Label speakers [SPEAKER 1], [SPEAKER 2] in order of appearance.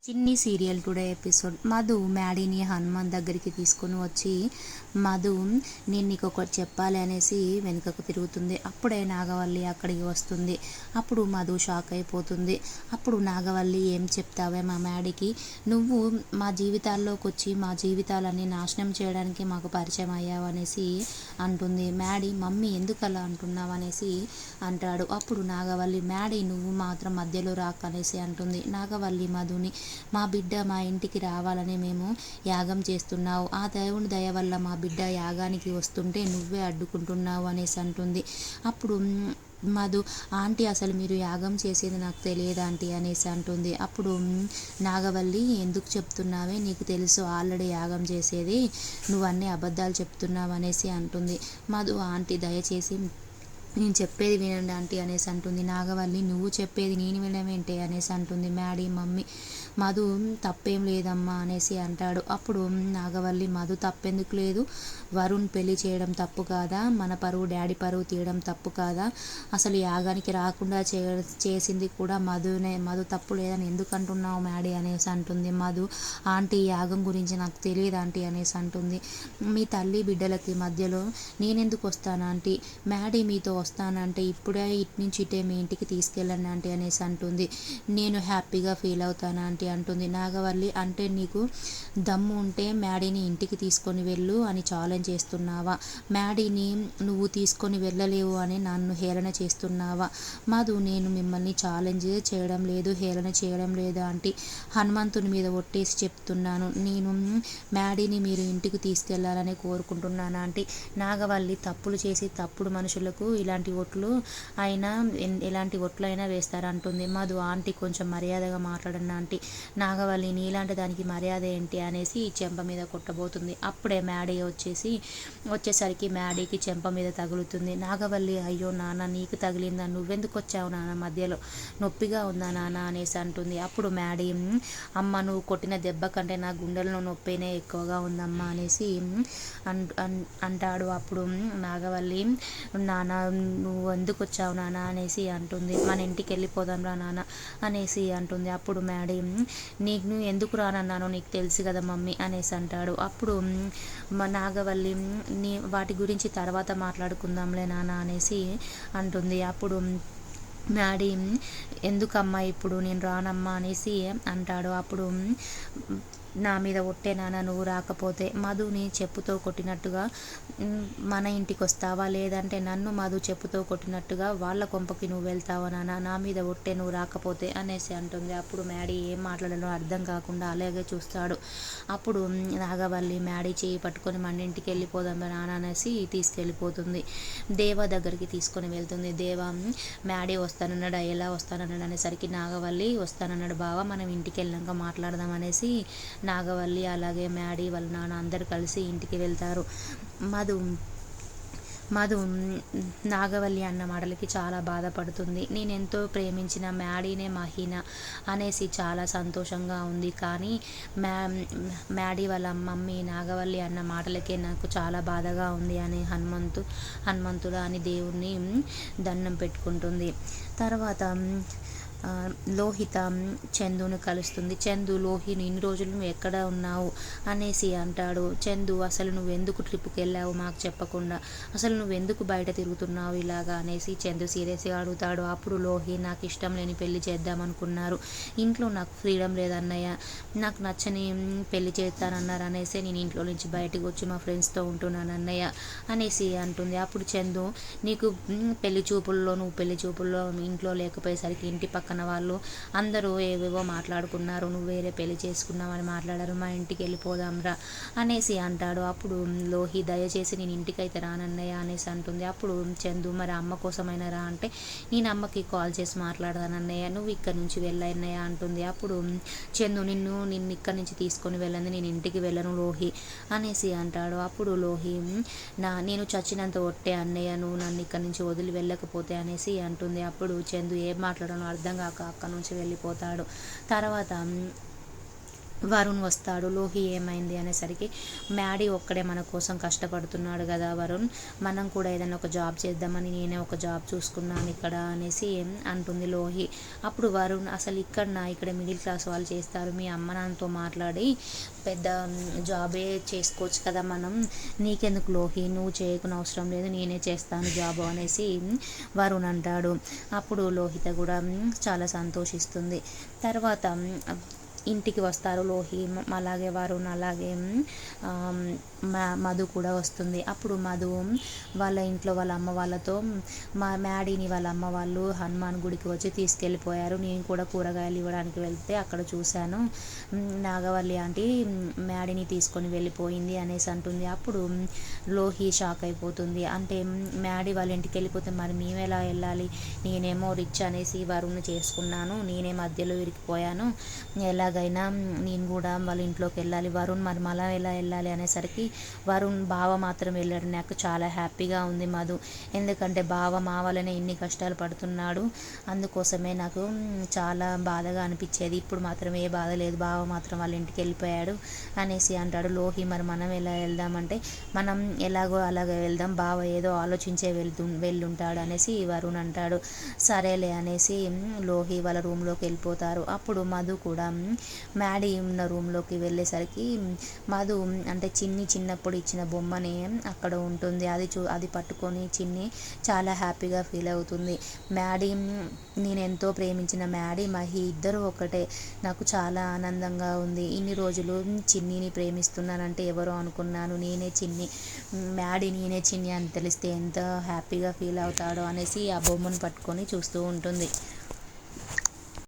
[SPEAKER 1] చిన్ని serial today episode. Madhu మ్యాడీని హనుమాన్ దగ్గరికి తీసుకొని వచ్చి, మధు నేను నీకు ఒకటి చెప్పాలి అనేసి వెనుకకు తిరుగుతుంది. అప్పుడే నాగవల్లి అక్కడికి వస్తుంది. అప్పుడు మధు షాక్ అయిపోతుంది. అప్పుడు నాగవల్లి, ఏం చెప్తావే మా మ్యాడీకి? నువ్వు మా జీవితాల్లోకి వచ్చి మా జీవితాలన్నీ నాశనం చేయడానికి మాకు పరిచయం అయ్యావు అనేసి అంటుంది. మ్యాడీ, మమ్మీ ఎందుకు అలా అంటున్నావు అనేసి అంటాడు. అప్పుడు నాగవల్లి, మ్యాడీ నువ్వు మాత్రం మధ్యలో రాక్ అనేసి అంటుంది. నాగవల్లి మధుని, మా బిడ్డ మా ఇంటికి రావాలని మేము యాగం చేస్తున్నావు, ఆ దేవుని దయ వల్ల మా బిడ్డ యాగానికి వస్తుంటే నువ్వే అడ్డుకుంటున్నావు అనేసి అంటుంది. అప్పుడు మధు, ఆంటీ అసలు మీరు యాగం చేసేది నాకు తెలియదు ఆంటీ అనేసి అంటుంది. అప్పుడు నాగవల్లి, ఎందుకు చెప్తున్నావే, నీకు తెలుసు ఆల్రెడీ యాగం చేసేది, నువ్వు అన్నీ అబద్ధాలు చెప్తున్నావు అనేసి అంటుంది. మధు, ఆంటీ దయచేసి నేను చెప్పేది వినండి ఆంటీ అనేసి అంటుంది. నాగవల్లి, నువ్వు చెప్పేది నేను వినవేంటి అనేసి అంటుంది. మ్యాడీ, మమ్మీ మధు తప్పేం లేదమ్మా అనేసి అంటాడు. అప్పుడు నాగవల్లి, మధు తప్పెందుకు లేదు, వరుణ్ పెళ్లి చేయడం తప్పు కాదా, మన పరువు డాడీ పరువు తీయడం తప్పు కాదా, అసలు యాగానికి రాకుండా చేసింది కూడా మధునే, మధు తప్పు లేదని ఎందుకు అంటున్నావు మ్యాడీ అనేసి అంటుంది. మధు, ఆంటీ యాగం గురించి నాకు తెలియదు ఆంటీ అనేసి అంటుంది. మీ తల్లి బిడ్డలకి మధ్యలో నేనెందుకు వస్తాను ఆంటీ, మ్యాడీ మీతో వస్తానంటే ఇప్పుడే ఇటు నుంచి ఇటే మీ ఇంటికి తీసుకెళ్ళండి ఆంటీ అనేసి అంటుంది. నేను హ్యాపీగా ఫీల్ అవుతాను ఆంటీ అంటుంది. నాగవల్లి, అంటే నీకు దమ్ము ఉంటే మ్యాడీని ఇంటికి తీసుకొని వెళ్ళు అని ఛాలెంజ్ చేస్తున్నావా, మ్యాడీని నువ్వు తీసుకొని వెళ్ళలేవు అని నన్ను హేళన చేస్తున్నావా? మధు, నేను మిమ్మల్ని ఛాలెంజ్ చేయడం లేదు, హేళన చేయడం లేదు ఆంటీ, హనుమంతుని మీద ఒట్టేసి చెప్తున్నాను, నేను మ్యాడీని మీరు ఇంటికి తీసుకెళ్లాలని కోరుకుంటున్నాను ఆంటీ. నాగవల్లి, తప్పులు చేసి తప్పుడు మనుషులకు ఇలాంటి ఒట్లు అయినా ఎలాంటి ఒట్లైనా వేస్తారంటుంది. మధు, ఆంటీ కొంచెం మర్యాదగా మాట్లాడండి ఆంటీ, నాగవల్లి నీలాంటి దానికి మర్యాద ఏంటి అనేసి చెంప మీద కొట్టబోతుంది. అప్పుడే మ్యాడీ వచ్చేసరికి మ్యాడీకి చెంప మీద తగులుతుంది. నాగవల్లి, అయ్యో నాన్న నీకు తగిలిందా, నువ్వెందుకు వచ్చావు నాన్న మధ్యలో, నొప్పిగా ఉందా నాన్న అనేసి అంటుంది. అప్పుడు మ్యాడీ, అమ్మ నువ్వు కొట్టిన దెబ్బ కంటే నా గుండెల్లో నొప్పినే ఎక్కువగా ఉందమ్మా అనేసి అంటాడు. అప్పుడు నాగవల్లి, నాన్న నువ్వు ఎందుకు వచ్చావు నాన్న అనేసి అంటుంది. మన ఇంటికి వెళ్ళిపోదాం రా నాన్న అనేసి అంటుంది. అప్పుడు మ్యాడీ, నీకు ఎందుకు రానన్నానో నీకు తెలుసు కదా మమ్మీ అనేసి అంటాడు. అప్పుడు నాగవల్లి, వాటి గురించి తర్వాత మాట్లాడుకుందాంలే నాన్న అనేసి అంటుంది. అప్పుడు మ్యాడీ, ఎందుకమ్మా ఇప్పుడు నేను రానమ్మా అనేసి అంటాడు. అప్పుడు నా మీద ఒట్టే నాన్న నువ్వు రాకపోతే, మధుని చెప్పుతో కొట్టినట్టుగా మన ఇంటికి వస్తావా, లేదంటే నన్ను మధు చెప్పుతో కొట్టినట్టుగా వాళ్ళ కొంపకి నువ్వు వెళ్తావా నాన్న, నా మీద ఒట్టే నువ్వు రాకపోతే అనేసి అంటుంది. అప్పుడు మ్యాడీ ఏం మాట్లాడాలో అర్థం కాకుండా అలాగే చూస్తాడు. అప్పుడు నాగవల్లి మ్యాడీ చేయి పట్టుకొని మన ఇంటికి వెళ్ళిపోదాం నాన్న అనేసి తీసుకెళ్ళిపోతుంది. దేవ దగ్గరికి తీసుకొని వెళ్తుంది. దేవ, మ్యాడీ వస్తానన్నాడు, ఎలా వస్తానన్నాడు అనేసరికి నాగవల్లి, వస్తానన్నాడు బావ, మనం ఇంటికి వెళ్ళాక మాట్లాడదాం అనేసి నాగవల్లి అలాగే మ్యాడీ వాళ్ళ నాన్న అందరు కలిసి ఇంటికి వెళ్తారు. మధు నాగవల్లి అన్న మాటలకి చాలా బాధపడుతుంది. నేనెంతో ప్రేమించిన మ్యాడీనే మహీన అనేసి చాలా సంతోషంగా ఉంది. కానీ మ్యాడీ వాళ్ళ మమ్మీ నాగవల్లి అన్న మాటలకే నాకు చాలా బాధగా ఉంది అని హనుమంతుడా అని దేవుణ్ణి దండం పెట్టుకుంటుంది. తర్వాత లోహిత చందును కలుస్తుంది. చందు, లోహిని ఇన్ని రోజులు నువ్వు ఎక్కడ ఉన్నావు అనేసి అంటాడు. చందు, అసలు నువ్వు ఎందుకు ట్రిప్కి వెళ్ళావు మాకు చెప్పకుండా, అసలు నువ్వు ఎందుకు బయట తిరుగుతున్నావు ఇలాగా అనేసి చందు సీరియస్గా అడుగుతాడు. అప్పుడు లోహి, నాకు ఇష్టం లేని పెళ్లి చేద్దామనుకున్నారు, ఇంట్లో నాకు ఫ్రీడమ్ లేదన్నయ్య, నాకు నచ్చని పెళ్లి చేస్తానన్నారు అనేసి నేను ఇంట్లో నుంచి బయటకు వచ్చి మా ఫ్రెండ్స్తో ఉంటున్నాను అన్నయ్య అనేసి అంటుంది. అప్పుడు చందు, నీకు నువ్వు పెళ్లి చూపుల్లో ఇంట్లో లేకపోయేసరికి ఇంటి పక్కన వాళ్ళు అందరూ ఏవేవో మాట్లాడుకున్నారు, నువ్వు వేరే పెళ్లి చేసుకున్నావని మాట్లాడారు, మా ఇంటికి వెళ్ళిపోదాం రా అనేసి అంటాడు. అప్పుడు లోహి, దయచేసి నేను ఇంటికైతే రానన్నయ్య అనేసి అంటుంది. అప్పుడు చందు, మరి అమ్మ కోసమైనా రా అంటే, నేను అమ్మకి కాల్ చేసి మాట్లాడదానన్నయ్య, నువ్వు ఇక్కడి నుంచి వెళ్ళన్నయ్య అంటుంది. అప్పుడు చందు, నిన్ను ఇక్కడి నుంచి తీసుకొని వెళ్ళండి, నేను ఇంటికి వెళ్ళను లోహి అనేసి అంటాడు. అప్పుడు లోహి, నేను చచ్చినంత ఒట్టే అన్నయ్య, నువ్వు నన్ను ఇక్కడి నుంచి వదిలి వెళ్ళకపోతే అనేసి అంటుంది. అప్పుడు చందు ఏం మాట్లాడాలో అర్థం కాక అక్కడి నుంచి వెళ్ళిపోతాడు. తర్వాత వరుణ్ వస్తాడు. లోహి ఏమైంది అనేసరికి మ్యాడీ ఒక్కడే మన కోసం కష్టపడుతున్నాడు కదా వరుణ్, మనం కూడా ఏదైనా ఒక జాబ్ చేద్దామని నేనే ఒక జాబ్ చూసుకున్నాను ఇక్కడ అనేసి అంటుంది లోహి. అప్పుడు వరుణ్ అసలు ఇక్కడ మిడిల్ క్లాస్ వాళ్ళు చేస్తారు, మీ అమ్మ నాన్నతో మాట్లాడి పెద్ద జాబే చేసుకోవచ్చు కదా మనం, నీకెందుకు లోహి, నువ్వు చేయకున్న అవసరం లేదు, నేనే చేస్తాను జాబ్ అనేసి వరుణ్ అంటాడు. అప్పుడు లోహిత కూడా చాలా సంతోషిస్తుంది. తర్వాత ఇంటికి వస్తారు లోహి, అలాగే వరుణ్, అలాగే మధు కూడా వస్తుంది. అప్పుడు మధు వాళ్ళ ఇంట్లో వాళ్ళ అమ్మ వాళ్ళతో మ్యాడీని వాళ్ళ అమ్మ వాళ్ళు హనుమాన్ గుడికి వచ్చి తీసుకెళ్ళిపోయారు. నేను కూడా కూరగాయలు ఇవ్వడానికి వెళ్తే అక్కడ చూశాను, నాగవల్లి ఆంటీ మ్యాడీని తీసుకొని వెళ్ళిపోయింది అనేసి అంటుంది. అప్పుడు లోహి షాక్ అయిపోతుంది. అంటే మ్యాడీ వాళ్ళ ఇంటికి వెళ్ళిపోతే మరి మేము ఎలా వెళ్ళాలి, నేనేమో రిచ్ అనేసి వరుణ్ చేసుకున్నాను, నేనే మధ్యలో ఇరికిపోయాను, ఎలాగైనా నేను కూడా వాళ్ళ ఇంట్లోకి వెళ్ళాలి, వరుణ్ మరి మళ్ళా ఎలా వెళ్ళాలి అనేసరికి వరుణ్ బావ మాత్రం వెళ్ళాడు. నాకు చాలా హ్యాపీగా ఉంది మధు, ఎందుకంటే బావ మా వల్లనే ఇన్ని కష్టాలు పడుతున్నాడు, అందుకోసమే నాకు చాలా బాధగా అనిపించేది, ఇప్పుడు మాత్రం ఏ బాధ లేదు, బావ మాత్రం వాళ్ళ ఇంటికి వెళ్ళిపోయాడు అనేసి అంటాడు. లోహి మరి మనం ఎలా వెళ్దామంటే మనం ఎలాగో అలాగే వెళ్దాం, బావ ఏదో ఆలోచించే వెళ్ళుంటాడు అనేసి వరుణ్ అంటాడు. సరేలే అనేసి లోహి వాళ్ళ రూమ్లోకి వెళ్ళిపోతారు. అప్పుడు మధు కూడా మ్యాడీ ఉన్న రూమ్లోకి వెళ్ళేసరికి మధు అంటే చిన్నప్పుడు ఇచ్చిన బొమ్మని అక్కడ ఉంటుంది, అది పట్టుకొని చిన్ని చాలా హ్యాపీగా ఫీల్ అవుతుంది. మ్యాడీ, నేను ఎంతో ప్రేమించిన మ్యాడీ మహి ఇద్దరు ఒకటే, నాకు చాలా ఆనందంగా ఉంది, ఇన్ని రోజులు చిన్నిని ప్రేమిస్తున్నానంటే ఎవరో అనుకున్నాను, నేనే చిన్ని, మ్యాడీ నేనే చిన్ని అని తెలిస్తే ఎంత హ్యాపీగా ఫీల్ అవుతాడో అనేసి ఆ బొమ్మను పట్టుకొని చూస్తూ ఉంటుంది.